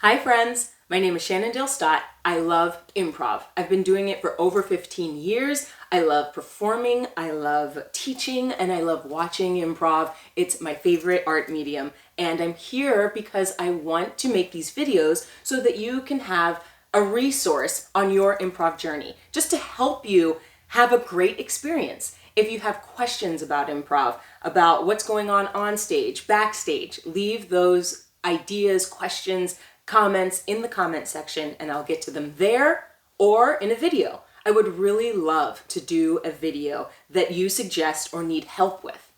Hi friends, my name is Shannon Dale Stott. I love improv. I've been doing it for over 15 years. I love performing, I love teaching, and I love watching improv. It's my favorite art medium. And I'm here because I want to make these videos so that you can have a resource on your improv journey, just to help you have a great experience. If you have questions about improv, about what's going on stage, backstage, leave those ideas, questions, comments in the comment section and I'll get to them there or in a video. I would really love to do a video that you suggest or need help with.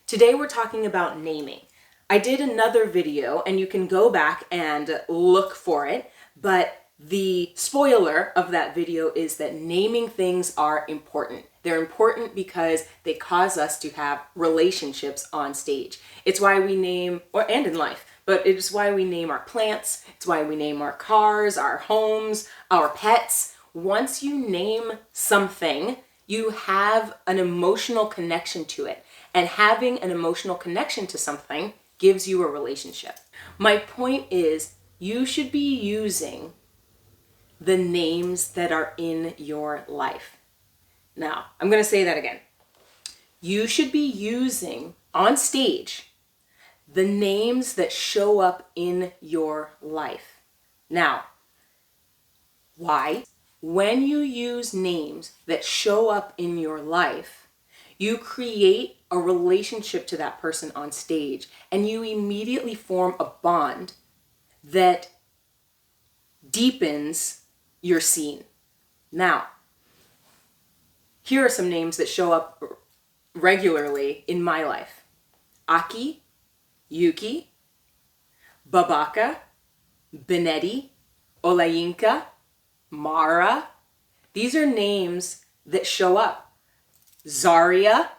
Today we're talking about naming. I did another video and you can go back and look for it, but the spoiler of that video is that naming things are important. They're important because they cause us to have relationships on stage. It's why we name, and in life, but it is why we name our plants, it's why we name our cars, our homes, our pets. Once you name something, you have an emotional connection to it. And having an emotional connection to something gives you a relationship. My point is, you should be using the names that are in your life. Now, I'm going to say that again. You should be using on stage the names that show up in your life. Now, why? When you use names that show up in your life, you create a relationship to that person on stage and you immediately form a bond that deepens your scene. Now, here are some names that show up regularly in my life. Aki, Yuki, Babaka, Benetti, Olayinka, Mara. These are names that show up. Zaria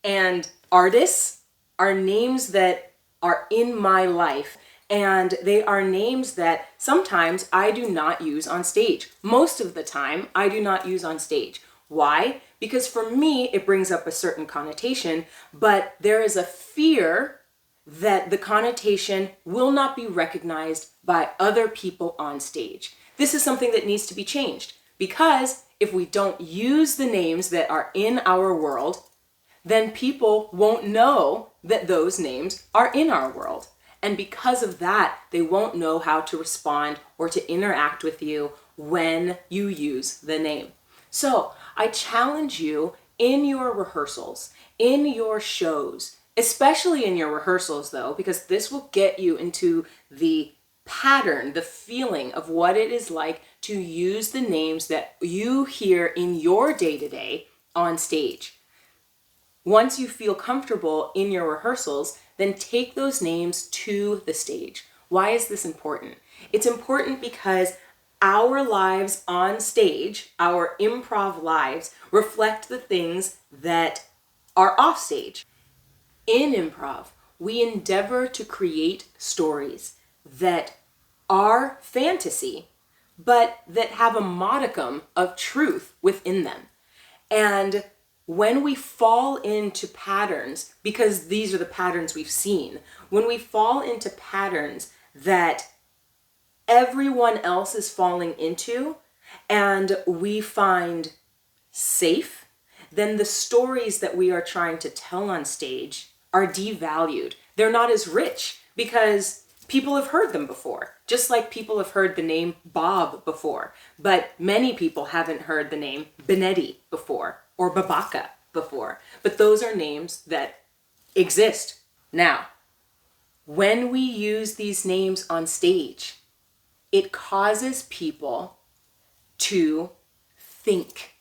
and Artis are names that are in my life, and they are names that sometimes I do not use on stage. Most of the time, I do not use on stage. Why? Because for me, it brings up a certain connotation, but there is a fear that the connotation will not be recognized by other people on stage. This is something that needs to be changed, because if we don't use the names that are in our world, then people won't know that those names are in our world. And because of that, they won't know how to respond or to interact with you when you use the name. So I challenge you in your rehearsals, in your shows, especially in your rehearsals though, because this will get you into the pattern, the feeling of what it is like to use the names that you hear in your day-to-day on stage. Once you feel comfortable in your rehearsals, then take those names to the stage. Why is this important? It's important because our lives on stage, our improv lives, reflect the things that are off stage. In improv, we endeavor to create stories that are fantasy, but that have a modicum of truth within them. And when we fall into patterns, because these are the patterns we've seen, when we fall into patterns that everyone else is falling into and we find safe, then the stories that we are trying to tell on stage are devalued. They're not as rich because people have heard them before, just like people have heard the name Bob before, but many people haven't heard the name Benetti before or Babaka before, but those are names that exist. Now, when we use these names on stage, it causes people to think.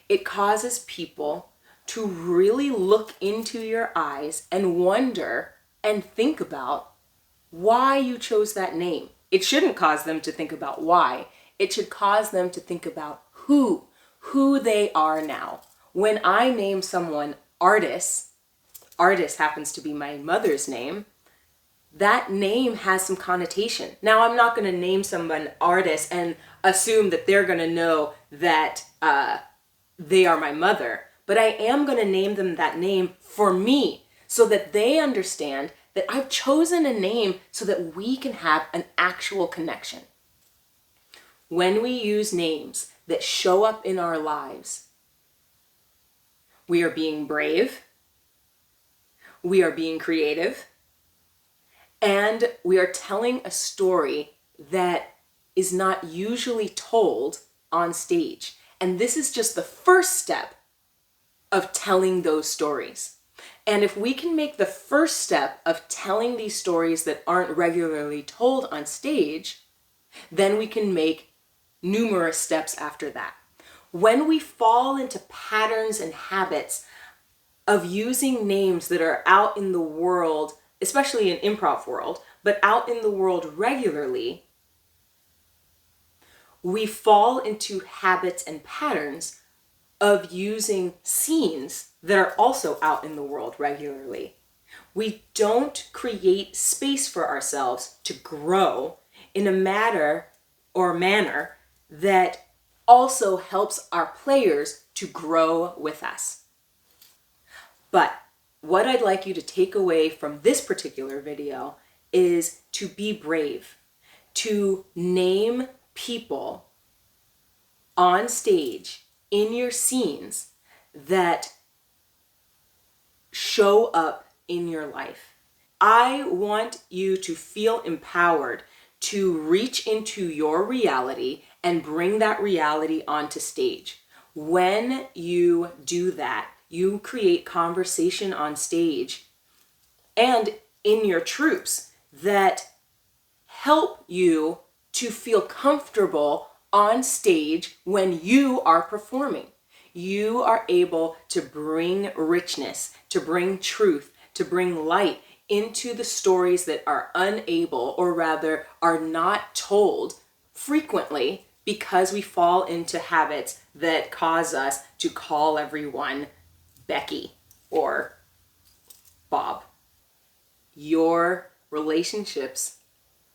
It causes people to really look into your eyes and wonder and think about why you chose that name. It shouldn't cause them to think about why. It should cause them to think about who they are now. When I name someone Artis happens to be my mother's name, that name has some connotation. Now, I'm not going to name someone Artis and assume that they're going to know that they are my mother, but I am going to name them that name for me so that they understand that I've chosen a name so that we can have an actual connection. When we use names that show up in our lives, we are being brave, we are being creative, and we are telling a story that is not usually told on stage. And this is just the first step of telling those stories. And if we can make the first step of telling these stories that aren't regularly told on stage, then we can make numerous steps after that. When we fall into patterns and habits of using names that are out in the world, especially in improv world, but out in the world regularly, we fall into habits and patterns of using scenes that are also out in the world regularly. We don't create space for ourselves to grow in a manner that also helps our players to grow with us. But what I'd like you to take away from this particular video is to be brave, to name people on stage in your scenes that show up in your life. I want you to feel empowered to reach into your reality and bring that reality onto stage. When you do that, you create conversation on stage and in your troops that help you to feel comfortable on stage when you are performing. You are able to bring richness, to bring truth, to bring light into the stories that are unable, or rather are not told frequently, because we fall into habits that cause us to call everyone Becky or Bob. Your relationships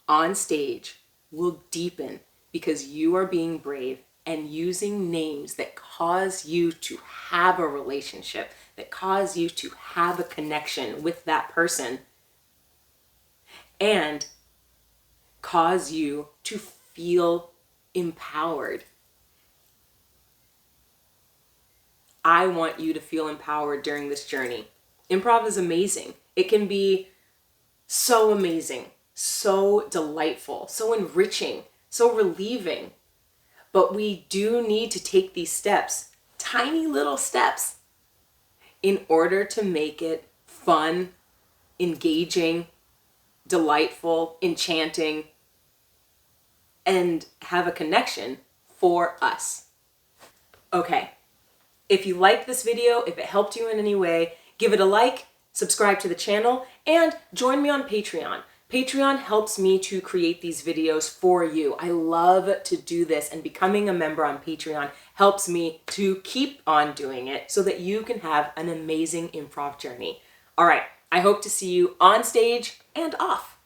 on stage will deepen because you are being brave and using names that cause you to have a relationship, that cause you to have a connection with that person, and cause you to feel empowered. I want you to feel empowered during this journey. Improv is amazing. It can be so amazing, so delightful, so enriching, so relieving. But we do need to take these steps, tiny little steps, in order to make it fun, engaging, delightful, enchanting, and have a connection for us. Okay, if you liked this video, if it helped you in any way, give it a like, subscribe to the channel, and join me on Patreon. Patreon helps me to create these videos for you. I love to do this, and becoming a member on Patreon helps me to keep on doing it so that you can have an amazing improv journey. All right, I hope to see you on stage and off.